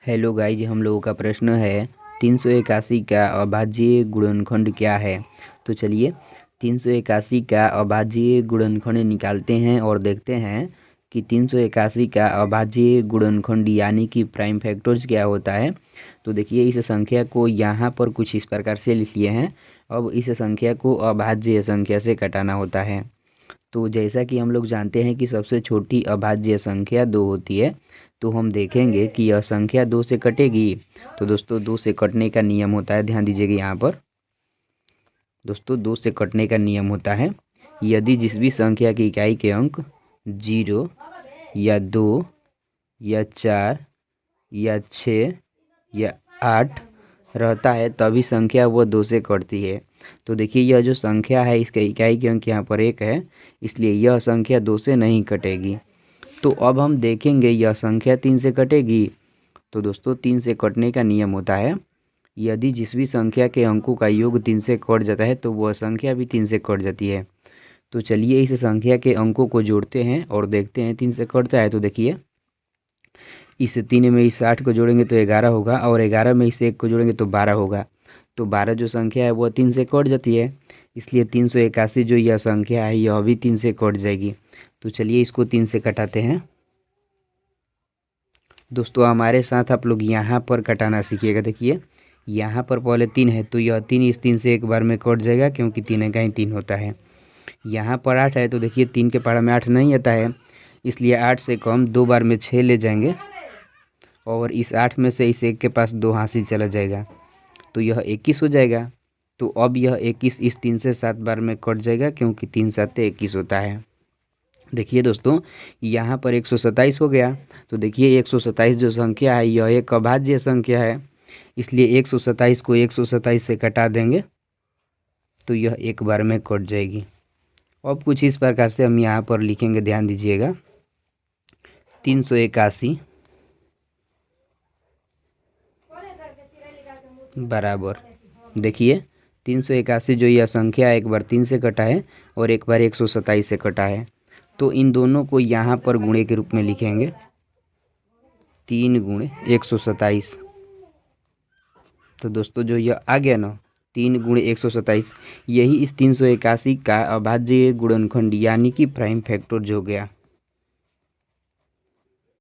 Hello guys, हम लोगों का प्रश्न है 381 का अभाज्य गुणनखंड क्या है। तो चलिए 381 का अभाज्य गुणनखंड निकालते हैं और देखते हैं कि 381 का अभाज्य गुणनखंड यानी कि प्राइम फैक्टर्स क्या होता है। तो देखिए इस संख्या को यहाँ पर कुछ इस प्रकार से लिख लिए हैं। अब इस संख्या को अभाज्य संख्या से घटाना होता है। तो जैसा कि हम लोग जानते हैं कि सबसे छोटी अभाज्य संख्या 2 होती है, तो हम देखेंगे कि यह संख्या 2 से कटेगी। तो दोस्तों 2 से कटने का नियम होता है, ध्यान दीजिएगा यहाँ पर दोस्तों 2 से कटने का नियम होता है यदि जिस भी संख्या की इकाई के अंक 0 या 2 या 4 या 6 या 8 रहता है तभी संख्या वह 2 से कटती है। तो देखिए यह जो संख्या है इसका इकाई के अंक यहाँ पर 1 है, इसलिए यह संख्या 2 से नहीं कटेगी। तो अब हम देखेंगे यह संख्या 3 से कटेगी। तो दोस्तों 3 से कटने का नियम होता है यदि जिस भी संख्या के अंकों का योग 3 से कट जाता है तो वह संख्या भी 3 से कट जाती है। तो चलिए इस संख्या के अंकों को जोड़ते हैं और देखते हैं 3 से कटता है। तो देखिए इस 3 में इस 8 को जोड़ेंगे तो 11 होगा और 11 में इस 1 को जोड़ेंगे तो 12 होगा। तो 12 जो संख्या है वह 3 से कट जाती है, इसलिए 381 जो यह संख्या है यह भी 3 से कट जाएगी। तो चलिए इसको 3 से कटाते हैं। दोस्तों हमारे साथ आप लोग यहाँ पर कटाना सीखिएगा। देखिए यहाँ पर पहले 3 है तो यह 3 इस 3 से एक बार में कट जाएगा क्योंकि 3 का ही 3 होता है। यहाँ पर 8 है तो देखिए 3 के पहाड़ में 8 नहीं आता है, इसलिए 8 से कम 2 बार में 6 ले जाएंगे और इस 8 में से इस 1 के पास 2 हासिल चला जाएगा तो यह 21 हो जाएगा। तो अब यह 21 इस 3 से 7 बार में कट जाएगा क्योंकि 3 7 21 होता है। देखिए दोस्तों यहाँ पर 127 हो गया। तो देखिए 127 जो संख्या है यह एक अभाज्य संख्या है, इसलिए 127 को 127 से कटा देंगे तो यह एक बार में कट जाएगी। अब कुछ इस प्रकार से हम यहाँ पर लिखेंगे, ध्यान दीजिएगा 381 बराबर, देखिए 381 जो यह संख्या एक बार 3 से कटा है और एक बार 127 से कटा है, तो इन दोनों को यहाँ पर गुणे के रूप में लिखेंगे 3 गुणे 127। तो दोस्तों जो यह आ गया ना 3 गुणे 127, यही इस 381 का अभाज्य गुणनखंड यानी कि प्राइम फैक्टर हो गया।